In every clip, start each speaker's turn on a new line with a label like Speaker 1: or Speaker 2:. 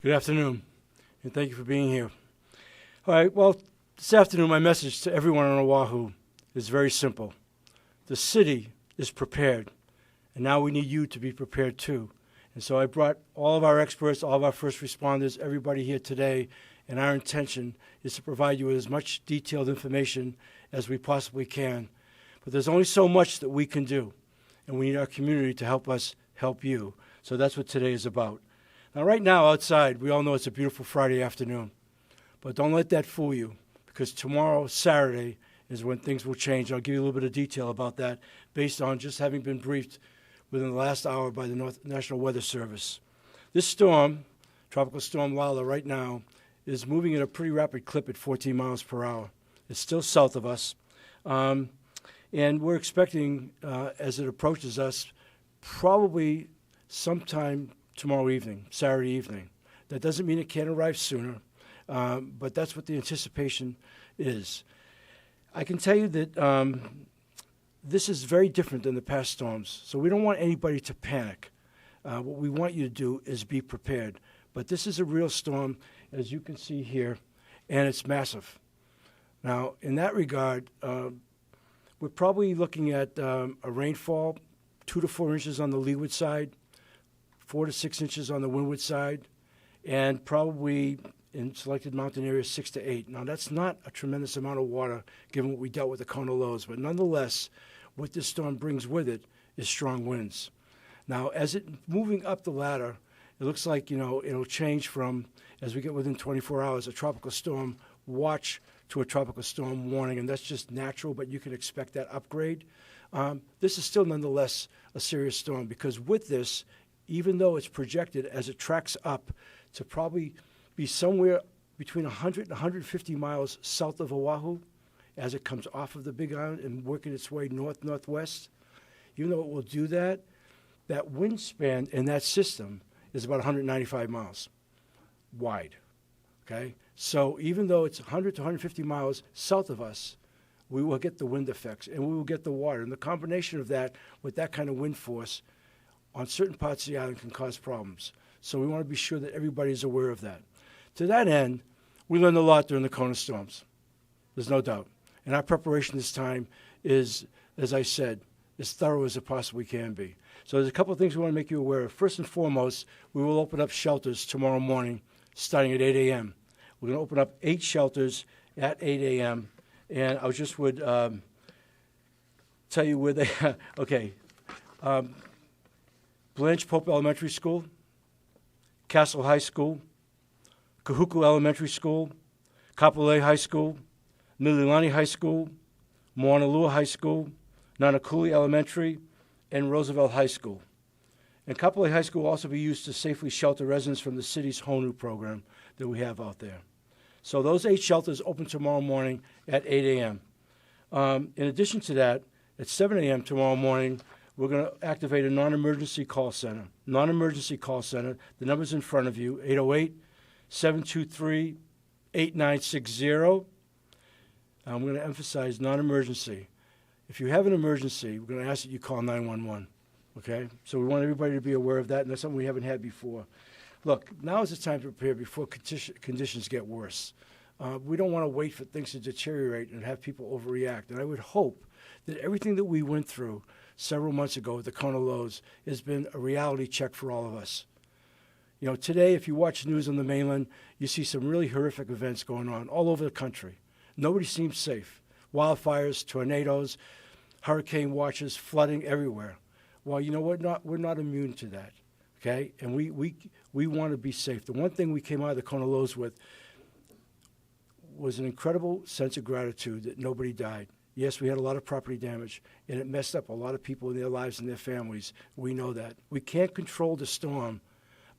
Speaker 1: Good afternoon, and thank you for being here. All right, well, this afternoon my message to everyone on Oʻahu is very simple. The city is prepared, and now we need you to be prepared too. And so I brought all of our experts, all of our first responders, everybody here today, and our intention is to provide you with as much detailed information as we possibly can. But there's only so much that we can do, and we need our community to help us help you. So that's what today is about. Now, right now, outside, we all know it's a beautiful Friday afternoon. But don't let that fool you, because tomorrow, Saturday, is when things will change. I'll give you a little bit of detail about that based on just having been briefed within the last hour by the National Weather Service. This storm, Tropical Storm Lala, right now, is moving at a pretty rapid clip at 14 miles per hour. It's still south of us. And we're expecting, as it approaches us, probably sometime tomorrow evening, Saturday evening. That doesn't mean it can't arrive sooner, but that's what the anticipation is. I can tell you that this is very different than the past storms, so we don't want anybody to panic. What we want you to do is be prepared. But this is a real storm, as you can see here, and it's massive. Now, in that regard, we're probably looking at a rainfall 2 to 4 inches on the leeward side, 4 to 6 inches on the windward side, and probably in selected mountain areas 6 to 8. Now, that's not a tremendous amount of water given what we dealt with the Kona lows, but nonetheless, what this storm brings with it is strong winds. Now, as it moving up the ladder, it looks like, it'll change from, as we get within 24 hours, a tropical storm watch to a tropical storm warning, and that's just natural, but you can expect that upgrade. This is still nonetheless a serious storm, because with this, even though it's projected as it tracks up to probably be somewhere between 100 and 150 miles south of Oʻahu as it comes off of the Big Island and working its way north-northwest, even though it will do that, that wind span in that system is about 195 miles wide, okay? So even though it's 100 to 150 miles south of us, we will get the wind effects and we will get the water. And the combination of that with that kind of wind force on certain parts of the island can cause problems. So we want to be sure that everybody is aware of that. To that end, we learned a lot during the Kona storms. There's no doubt. And our preparation this time is, as I said, as thorough as it possibly can be. So there's a couple of things we want to make you aware of. First and foremost, we will open up shelters tomorrow morning starting at 8 a.m. We're going to open up 8 shelters at 8 a.m. And I just would tell you where they are. Okay. Blanche Pope Elementary School, Castle High School, Kahuku Elementary School, Kapolei High School, Mililani High School, Moanalua High School, Nanakuli Elementary, and Roosevelt High School. And Kapolei High School will also be used to safely shelter residents from the city's HONU program that we have out there. So those 8 shelters open tomorrow morning at 8 a.m. In addition to that, at 7 a.m. tomorrow morning, we're going to activate a non-emergency call center. Non-emergency call center, the number's in front of you, 808-723-8960. I'm going to emphasize non-emergency. If you have an emergency, we're going to ask that you call 911, okay? So we want everybody to be aware of that, and that's something we haven't had before. Look, now is the time to prepare before conditions get worse. We don't want to wait for things to deteriorate and have people overreact. And I would hope that everything that we went through several months ago with the Kona lows has been a reality check for all of us. Today, if you watch news on the mainland, you see some really horrific events going on all over the country. Nobody seems safe. Wildfires, tornadoes, hurricane watches, flooding everywhere. Well, we're not immune to that, okay? And we want to be safe. The one thing we came out of the Kona lows with was an incredible sense of gratitude that nobody died. Yes, we had a lot of property damage, and it messed up a lot of people in their lives and their families. We know that. We can't control the storm,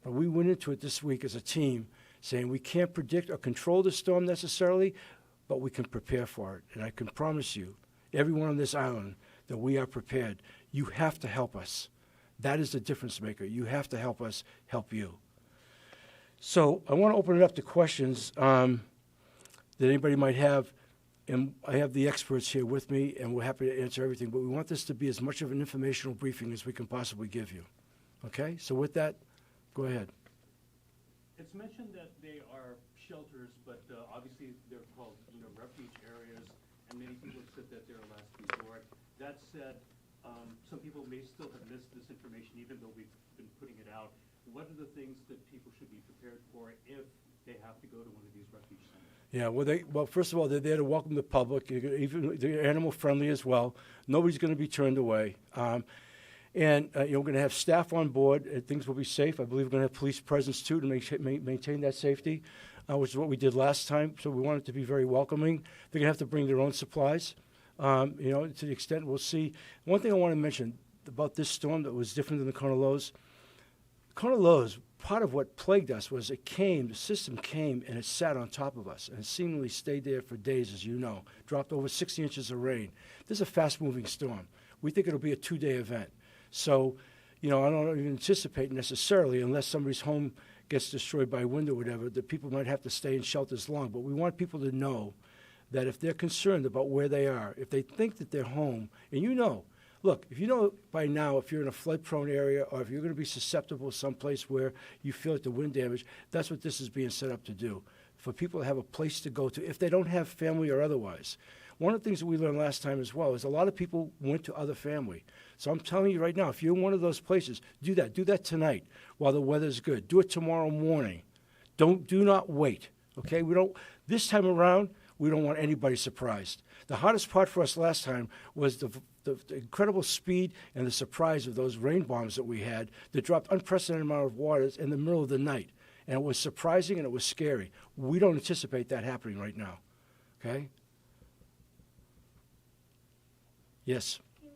Speaker 1: but we went into it this week as a team saying we can't predict or control the storm necessarily, but we can prepare for it. And I can promise you, everyone on this island, that we are prepared. You have to help us. That is the difference maker. You have to help us help you. So I want to open it up to questions that anybody might have. And I have the experts here with me, and we're happy to answer everything. But we want this to be as much of an informational briefing as we can possibly give you. Okay? So with that, go ahead.
Speaker 2: It's mentioned that they are shelters, but obviously they're called, refuge areas, and many people have said that they're a last resort. That said, some people may still have missed this information, even though we've been putting it out. What are the things that people should be prepared for if they have to go to one of these refuge centers?
Speaker 1: Yeah, well, first of all, they're there to welcome the public. Even they're animal friendly as well. Nobody's going to be turned away. And we're going to have staff on board. Things will be safe. I believe we're going to have police presence, too, to maintain that safety, which is what we did last time. So we want it to be very welcoming. They're going to have to bring their own supplies, to the extent we'll see. One thing I want to mention about this storm that was different than the Kona lows. Kona lows, part of what plagued us was the system came and it sat on top of us and seemingly stayed there for days, as you know, dropped over 60 inches of rain. This is a fast-moving storm. We think it'll be a 2-day event. So, I don't even anticipate necessarily, unless somebody's home gets destroyed by wind or whatever, that people might have to stay in shelters long. But we want people to know that if they're concerned about where they are, if they think that they're home, and look, if you know by now if you're in a flood-prone area or if you're going to be susceptible someplace where you feel like the wind damage, that's what this is being set up to do, for people to have a place to go to if they don't have family or otherwise. One of the things that we learned last time as well is a lot of people went to other family. So I'm telling you right now, if you're in one of those places, do that. Do that tonight while the weather's good. Do it tomorrow morning. Do not wait, okay? This time around, we don't want anybody surprised. The hardest part for us last time was the incredible speed and the surprise of those rain bombs that we had that dropped unprecedented amount of water in the middle of the night. And it was surprising and it was scary. We don't anticipate that happening right now, okay? Yes.
Speaker 3: From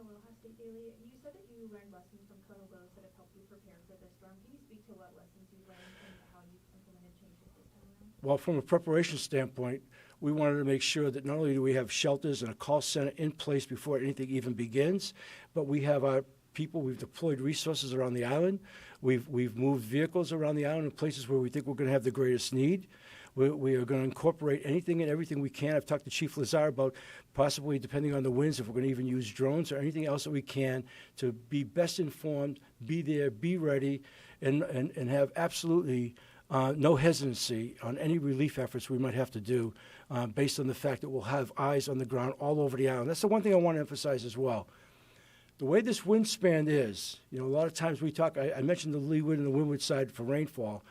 Speaker 3: Aloha State Daily, you said that you learned lessons from Kona lows that have helped you prepare for this storm. Can you speak to what lessons you learned and how you've implemented changes this time around?
Speaker 1: Well, from a preparation standpoint, we wanted to make sure that not only do we have shelters and a call center in place before anything even begins, but we have our people. We've deployed resources around the island. We've moved vehicles around the island in places where we think we're going to have the greatest need. We are going to incorporate anything and everything we can. I've talked to Chief Lazar about possibly, depending on the winds, if we're going to even use drones or anything else that we can to be best informed, be there, be ready, and have absolutely no hesitancy on any relief efforts we might have to do based on the fact that we'll have eyes on the ground all over the island. That's the one thing I want to emphasize as well. The way this wind span is, a lot of times we talk, I mentioned the leeward and the windward side for rainfall.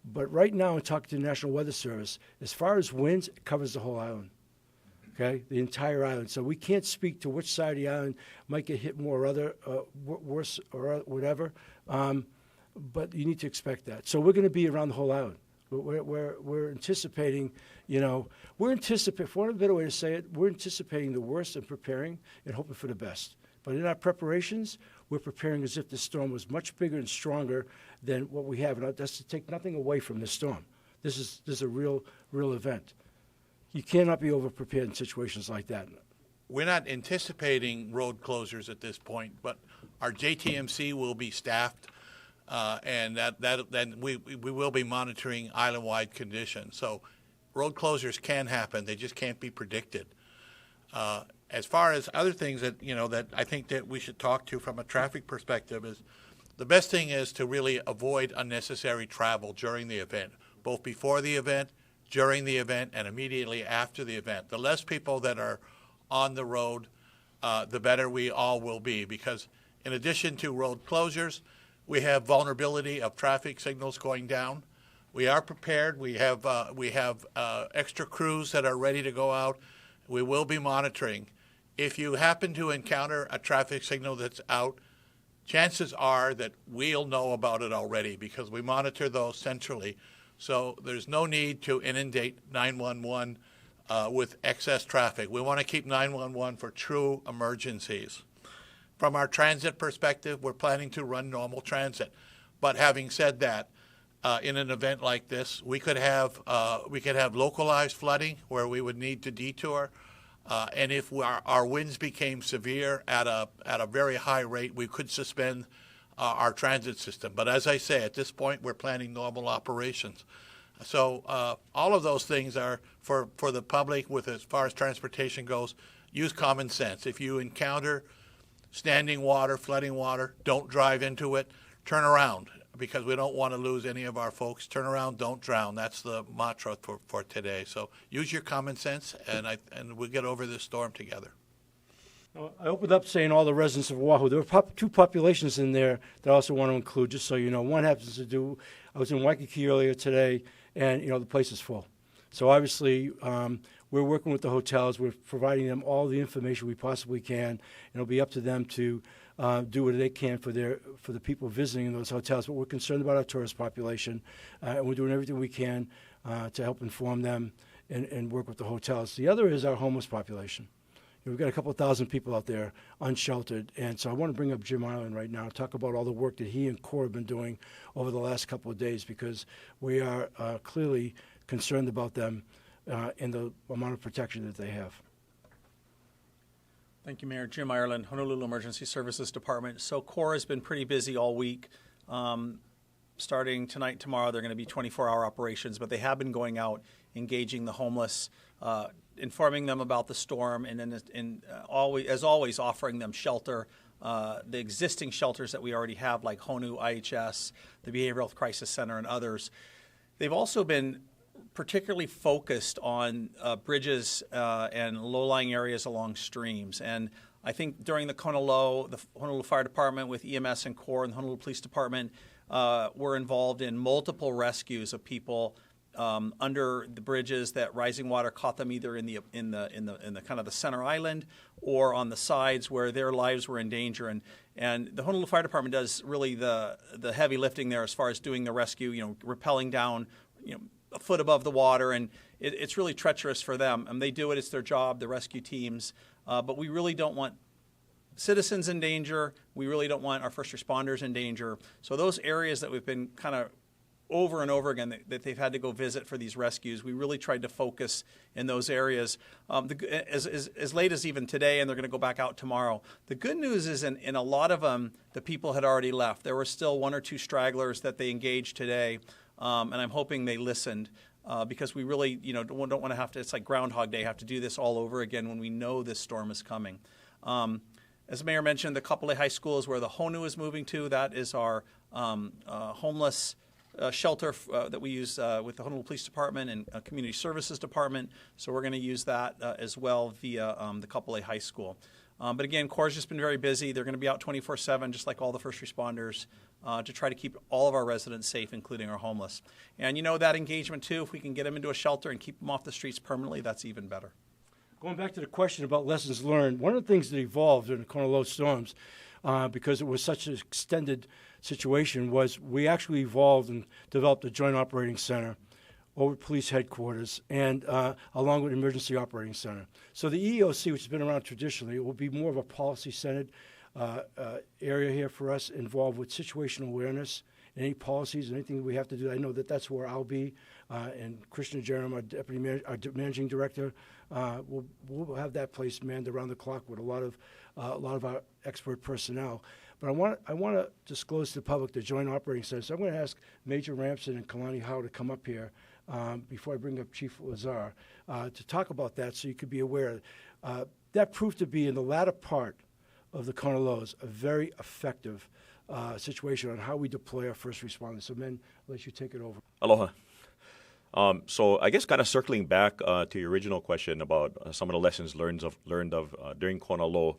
Speaker 1: But right now, in talking to the National Weather Service, as far as winds, it covers the whole island, okay, the entire island. So we can't speak to which side of the island might get hit more or other, worse or whatever, but you need to expect that. So we're going to be around the whole island. We're anticipating, for want of a better way to say it, we're anticipating the worst and preparing and hoping for the best. But in our preparations, we're preparing as if the storm was much bigger and stronger than what we have. And that's to take nothing away from this storm. This is a real event. You cannot be over-prepared in situations like that.
Speaker 4: We're not anticipating road closures at this point, but our JTMC will be staffed, and then we will be monitoring island-wide conditions. So road closures can happen. They just can't be predicted. As far as other things that that I think that we should talk to from a traffic perspective is, the best thing is to really avoid unnecessary travel during the event, both before the event, during the event, and immediately after the event. The less people that are on the road, the better we all will be, because in addition to road closures, we have vulnerability of traffic signals going down. We are prepared. We have extra crews that are ready to go out. We will be monitoring. If you happen to encounter a traffic signal that's out, chances are that we'll know about it already because we monitor those centrally. So there's no need to inundate 911 with excess traffic. We want to keep 911 for true emergencies. From our transit perspective, we're planning to run normal transit. But having said that, in an event like this, we could have localized flooding where we would need to detour. And if our winds became severe at a very high rate, we could suspend our transit system. But as I say, at this point, we're planning normal operations. So all of those things are for the public. With as far as transportation goes, use common sense. If you encounter standing water, flooding water, don't drive into it. Turn around. because we don't want to lose any of our folks. Turn around, don't drown. That's the mantra for today. So use your common sense, and we'll get over this storm together.
Speaker 1: I opened up saying all the residents of Oʻahu. There were two populations in there that I also want to include, just so you know. One happens to do, I was in Waikiki earlier today, and, the place is full. So obviously, we're working with the hotels. We're providing them all the information we possibly can, and it'll be up to them to do what they can for the people visiting those hotels. But we're concerned about our tourist population, and we're doing everything we can to help inform them and work with the hotels. The other is our homeless population. We've got a couple of thousand people out there unsheltered, and so I want to bring up Jim Ireland right now and talk about all the work that he and Core have been doing over the last couple of days, because we are clearly concerned about them and the amount of protection that they have.
Speaker 5: Thank you, Mayor. Jim Ireland, Honolulu Emergency Services Department. So Core has been pretty busy all week. Starting tonight, tomorrow, they're going to be 24-hour operations, but they have been going out, engaging the homeless, informing them about the storm, and then as always, offering them shelter. The existing shelters that we already have, like HONU, IHS, the Behavioral Health Crisis Center, and others. They've also been particularly focused on bridges and low-lying areas along streams. And I think during the Honolulu Fire Department with EMS and Core and the Honolulu Police Department were involved in multiple rescues of people under the bridges that rising water caught them either in the kind of the center island or on the sides where their lives were in danger. And the Honolulu Fire Department does really the heavy lifting there as far as doing the rescue, rappelling down, a foot above the water, and it's really treacherous for them. And they do it; it's their job, the rescue teams. But we really don't want citizens in danger. We really don't want our first responders in danger. So those areas that we've been kind of over and over again that they've had to go visit for these rescues, we really tried to focus in those areas. As late as even today, and they're going to go back out tomorrow. The good news is in a lot of them, the people had already left. There were still one or two stragglers that they engaged today, and I'm hoping they listened. Because we really, don't want to have to, it's like Groundhog Day, have to do this all over again when we know this storm is coming. As the Mayor mentioned, the Kapolei High School is where the HONU is moving to. That is our homeless shelter that we use with the Honolulu Police Department and Community Services Department. So we're going to use that as well via the Kapolei High School. But again, Core's just been very busy. They're going to be out 24/7, just like all the first responders, to try to keep all of our residents safe, including our homeless. And that engagement, too, if we can get them into a shelter and keep them off the streets permanently, that's even better.
Speaker 1: Going back to the question about lessons learned, one of the things that evolved in the Kona low storms, because it was such an extended situation, was we actually evolved and developed a joint operating center over police headquarters and along with Emergency Operating Center. So the EEOC, which has been around traditionally, will be more of a policy-centered area here for us, involved with situational awareness and any policies, anything that we have to do. I know that that's where I'll be, and Krishna Jerem, our managing director, will have that place manned around the clock with a lot of our expert personnel. But I want to disclose to the public the Joint Operating Center. So I'm going to ask Major Ramsden and Kalani Howe to come up here before I bring up Chief Lazar to talk about that, so you could be aware. That proved to be in the latter part of the Kona lows a very effective situation on how we deploy our first responders. So, men, I'll let you take it over.
Speaker 6: Aloha. So I guess kind of circling back to your original question about some of the lessons learned during Kona low,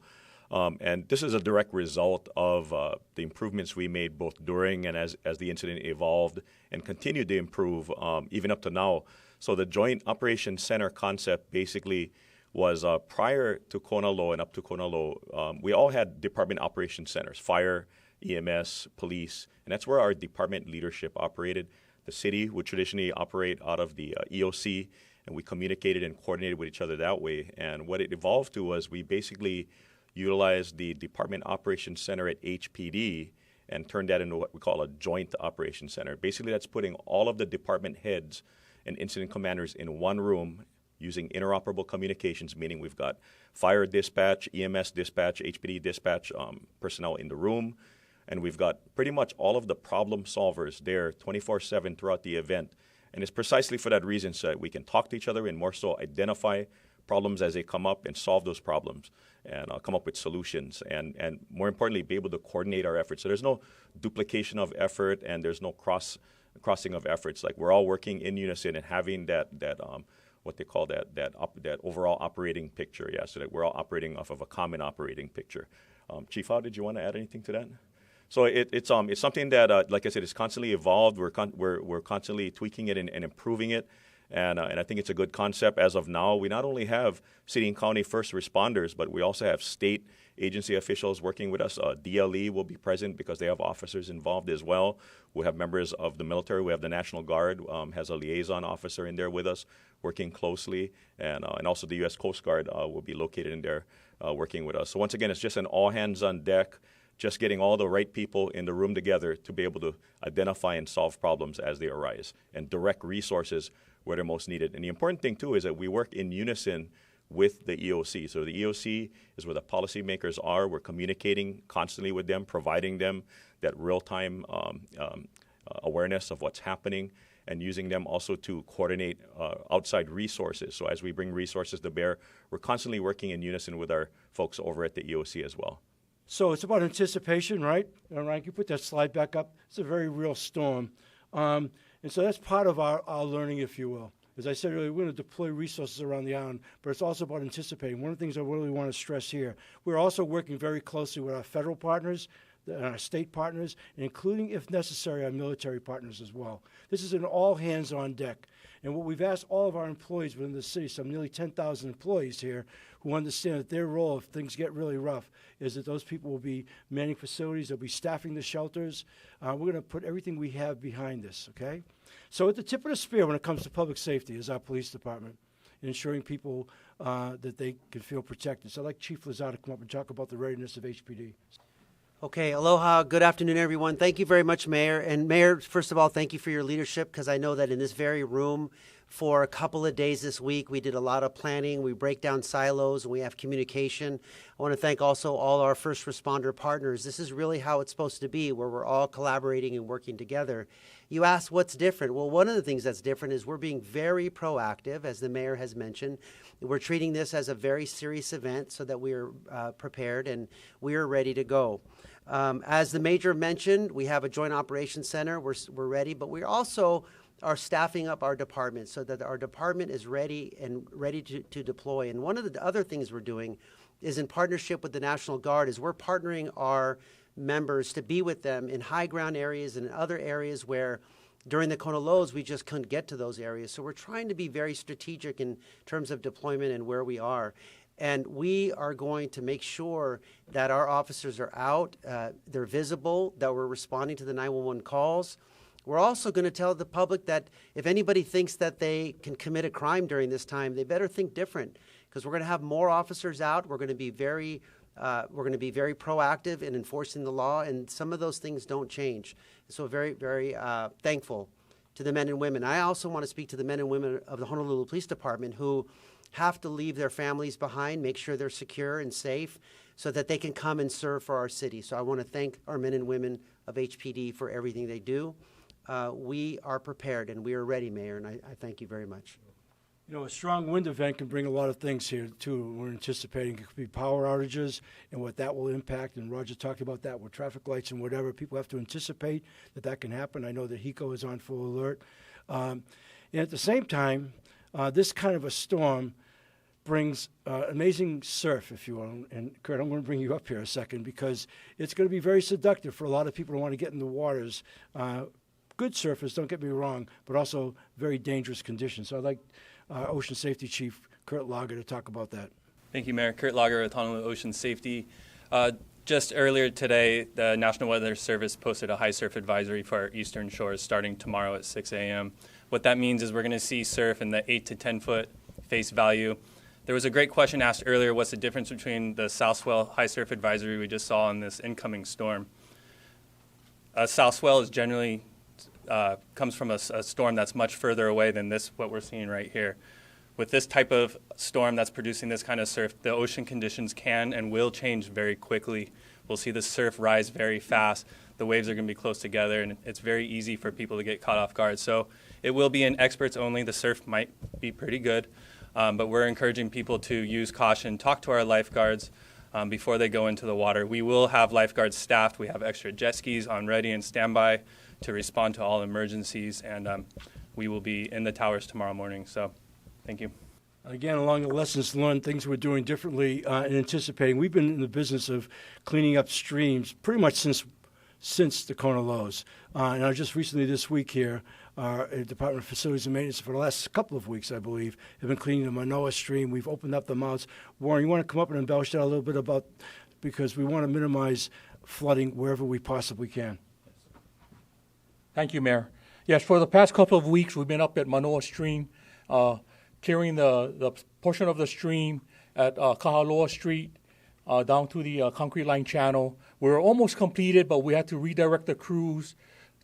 Speaker 6: and this is a direct result of the improvements we made both during and as the incident evolved and continued to improve even up to now. So the Joint Operations Center concept basically was prior to Kona low and up to Kona low, we all had department operations centers, fire, EMS, police, and that's where our department leadership operated. The city would traditionally operate out of the EOC, and we communicated and coordinated with each other that way. And what it evolved to was we basically utilized the Department Operations Center at HPD and turned that into what we call a Joint Operations Center. Basically, that's putting all of the department heads and incident commanders in one room using interoperable communications, meaning we've got fire dispatch, EMS dispatch, HPD dispatch personnel in the room. And we've got pretty much all of the problem solvers there 24/7 throughout the event. And it's precisely for that reason so that we can talk to each other and more so identify problems as they come up and solve those problems and come up with solutions and more importantly, be able to coordinate our efforts. So there's no duplication of effort and there's no crossing of efforts. Like we're all working in unison and having that what they call that overall operating picture. Yeah, so that we're all operating off of a common operating picture. Chief Howe, did you want to add anything to that? So it's something that, like I said, is constantly evolved. We're constantly tweaking it and improving it, and I think it's a good concept. As of now, we not only have city and county first responders, but we also have state agency officials working with us. DLE will be present because they have officers involved as well. We have members of the military. We have the National Guard has a liaison officer in there with us, working closely, and also the U.S. Coast Guard will be located in there working with us. So once again, it's just an all hands on deck. Just getting all the right people in the room together to be able to identify and solve problems as they arise and direct resources where they're most needed. And the important thing, too, is that we work in unison with the EOC. So the EOC is where the policymakers are. We're communicating constantly with them, providing them that real-time awareness of what's happening and using them also to coordinate outside resources. So as we bring resources to bear, we're constantly working in unison with our folks over at the EOC as well.
Speaker 1: So it's about anticipation, right? Ryan, can you put that slide back up? It's a very real storm. And so that's part of our learning, if you will. As I said earlier, we're going to deploy resources around the island, but it's also about anticipating. One of the things I really want to stress here, we're also working very closely with our federal partners, and our state partners, and including, if necessary, our military partners as well. This is an all hands on deck. And what we've asked all of our employees within the city, some nearly 10,000 employees here, who understand that their role, if things get really rough, is that those people will be manning facilities, they'll be staffing the shelters. We're going to put everything we have behind this, okay? So at the tip of the spear when it comes to public safety is our police department, ensuring people that they can feel protected. So I'd like Chief Lazar to come up and talk about the readiness of HPD.
Speaker 7: Okay, aloha. Good afternoon, everyone. Thank you very much, Mayor. And Mayor, first of all, thank you for your leadership, because I know that in this very room for a couple of days this week, we did a lot of planning. We break down silos and we have communication. I want to thank also all our first responder partners. This is really how it's supposed to be, where we're all collaborating and working together. You asked what's different. Well, one of the things that's different is we're being very proactive, as the Mayor has mentioned. We're treating this as a very serious event so that we are prepared and we are ready to go. As the Major mentioned, we have a joint operations center. We're ready, but we also are staffing up our department so that our department is ready to deploy. And one of the other things we're doing is in partnership with the National Guard is we're partnering our members to be with them in high ground areas and in other areas where during the Kona lows we just couldn't get to those areas. So we're trying to be very strategic in terms of deployment and where we are. And we are going to make sure that our officers are out, they're visible, that we're responding to the 911 calls. We're also going to tell the public that if anybody thinks that they can commit a crime during this time, they better think different, because we're going to have more officers out. We're going to be very proactive in enforcing the law, and some of those things don't change. So very, very thankful to the men and women. I also want to speak to the men and women of the Honolulu Police Department who have to leave their families behind, make sure they're secure and safe so that they can come and serve for our city. So I want to thank our men and women of HPD for everything they do. We are prepared and we are ready, Mayor, and I thank you very much.
Speaker 1: You know, a strong wind event can bring a lot of things here, too. We're anticipating it could be power outages and what that will impact, and Roger talked about that with traffic lights and whatever. People have to anticipate that can happen. I know that HECO is on full alert. And at the same time, this kind of a storm brings amazing surf, if you will. And Kurt, I'm going to bring you up here a second, because it's going to be very seductive for a lot of people who want to get in the waters. Good surfers, don't get me wrong, but also very dangerous conditions. So I'd like Ocean Safety Chief Kurt Lager to talk about that.
Speaker 8: Thank you, Mayor. Kurt Lager with Honolulu Ocean Safety. Just earlier today, the National Weather Service posted a high surf advisory for our eastern shores starting tomorrow at 6 a.m. What that means is we're going to see surf in the 8 to 10 foot face value. There was a great question asked earlier, what's the difference between the south swell high surf advisory we just saw and this incoming storm? A south swell is generally comes from a storm that's much further away than what we're seeing right here. With this type of storm that's producing this kind of surf, the ocean conditions can and will change very quickly. We'll see the surf rise very fast. The waves are going to be close together, and it's very easy for people to get caught off guard. So it will be in experts only. The surf might be pretty good. But we're encouraging people to use caution, talk to our lifeguards before they go into the water. We will have lifeguards staffed. We have extra jet skis on ready and standby to respond to all emergencies, and we will be in the towers tomorrow morning. So thank you.
Speaker 1: Again, along the lessons learned, things we're doing differently and anticipating. We've been in the business of cleaning up streams pretty much since the Kona lows. And I just recently this week here, our Department of Facilities and Maintenance for the last couple of weeks, I believe, have been cleaning the Manoa stream. We've opened up the mouths. Warren, you want to come up and embellish that a little bit about, because we want to minimize flooding wherever we possibly can.
Speaker 9: Thank you, Mayor. Yes, for the past couple of weeks, we've been up at Manoa Stream, clearing the portion of the stream at Kahaloa Street down to the concrete line channel. We're almost completed, but we had to redirect the crews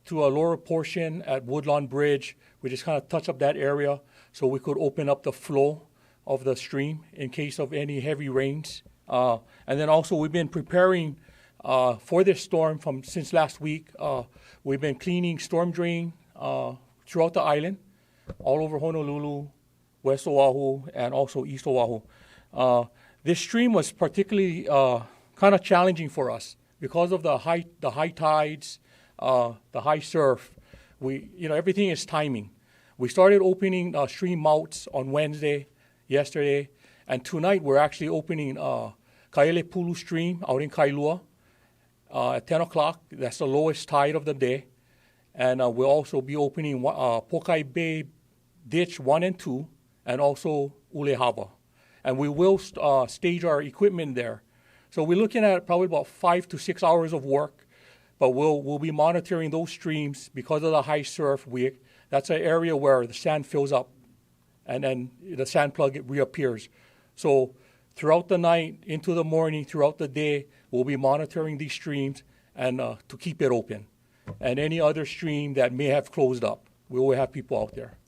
Speaker 9: to a lower portion at Woodlawn Bridge. We just kind of touch up that area so we could open up the flow of the stream in case of any heavy rains. And then also we've been preparing for this storm since last week. We've been cleaning storm drain throughout the island, all over Honolulu, West Oʻahu, and also East Oʻahu. This stream was particularly kind of challenging for us because of the high tides, the high surf. Everything is timing. We started opening stream mouths on Wednesday, yesterday, and tonight we're actually opening Kaele Pulu Stream out in Kailua at 10 o'clock. That's the lowest tide of the day. And we'll also be opening Pokai Bay Ditch 1 and 2, and also Ulehava. And we will stage our equipment there. So we're looking at probably about 5 to 6 hours of work, but we'll be monitoring those streams because of the high surf. That's an area where the sand fills up, and then the sand plug reappears. So throughout the night, into the morning, throughout the day, we'll be monitoring these streams and to keep it open. And any other stream that may have closed up, we will have people out there.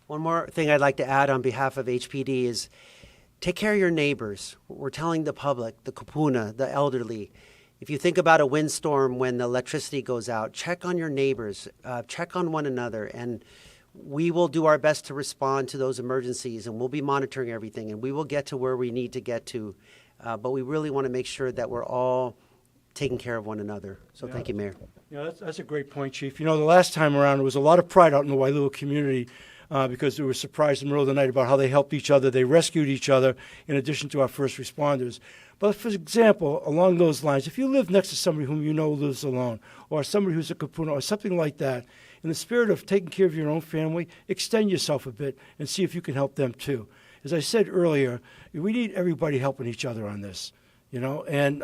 Speaker 7: One more thing I'd like to add on behalf of HPD is take care of your neighbors. We're telling the public, the kupuna, the elderly. If you think about a windstorm when the electricity goes out, check on your neighbors, check on one another, and we will do our best to respond to those emergencies, and we'll be monitoring everything, and we will get to where we need to get to. But we really want to make sure that we're all taking care of one another. So thank you, Mayor.
Speaker 1: Yeah, that's a great point, Chief. The last time around, there was a lot of pride out in the Wailu'a community because they were surprised in the middle of the night about how they helped each other. They rescued each other in addition to our first responders. But for example, along those lines, if you live next to somebody whom you know lives alone, or somebody who's a kupuna, or something like that, in the spirit of taking care of your own family, extend yourself a bit and see if you can help them too. As I said earlier, we need everybody helping each other on this, and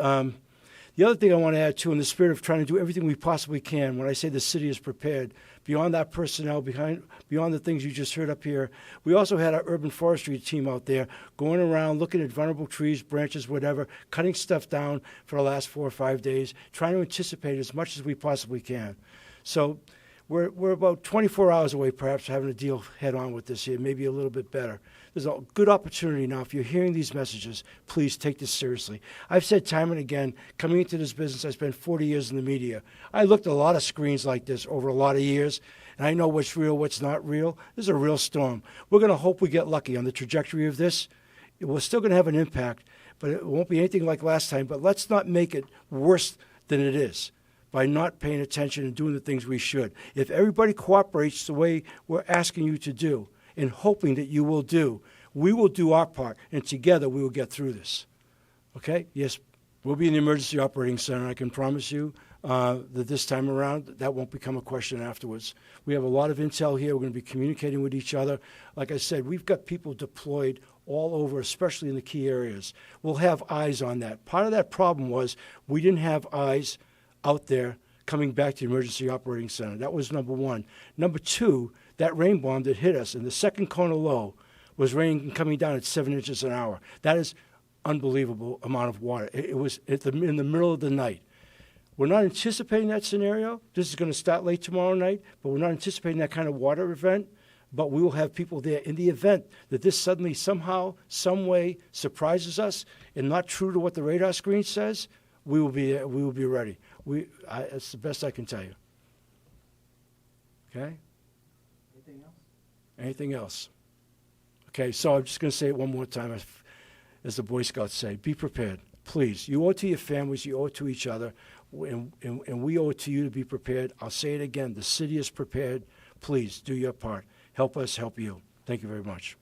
Speaker 1: the other thing I want to add, too, in the spirit of trying to do everything we possibly can, when I say the city is prepared, beyond that personnel, beyond the things you just heard up here, we also had our urban forestry team out there going around, looking at vulnerable trees, branches, whatever, cutting stuff down for the last 4 or 5 days, trying to anticipate as much as we possibly can. So we're about 24 hours away, perhaps, from having to deal head-on with this here, maybe a little bit better. There's a good opportunity now. If you're hearing these messages, please take this seriously. I've said time and again, coming into this business, I spent 40 years in the media. I looked at a lot of screens like this over a lot of years, and I know what's real, what's not real. This is a real storm. We're going to hope we get lucky on the trajectory of this. We're still going to have an impact, but it won't be anything like last time. But let's not make it worse than it is by not paying attention and doing the things we should. If everybody cooperates the way we're asking you to do, and hoping that you will do, we will do our part, and together we will get through this. Okay? Yes, we'll be in the Emergency Operating Center. I can promise you that this time around, that won't become a question afterwards. We have a lot of intel here. We're going to be communicating with each other. Like I said, we've got people deployed all over, especially in the key areas. We'll have eyes on that. Part of that problem was we didn't have eyes out there coming back to the Emergency Operating Center. That was number one. Number two, that rain bomb that hit us in the second Kona low was rain coming down at 7 inches an hour. That is unbelievable amount of water. It was in the middle of the night. We're not anticipating that scenario. This is going to start late tomorrow night, but we're not anticipating that kind of water event. But we will have people there in the event that this suddenly somehow, some way surprises us and not true to what the radar screen says. We will be ready. That's the best I can tell you. Okay? Anything else? Okay, so I'm just going to say it one more time, as the Boy Scouts say, be prepared. Please, you owe it to your families, you owe it to each other, and we owe it to you to be prepared. I'll say it again, the city is prepared. Please do your part. Help us help you. Thank you very much.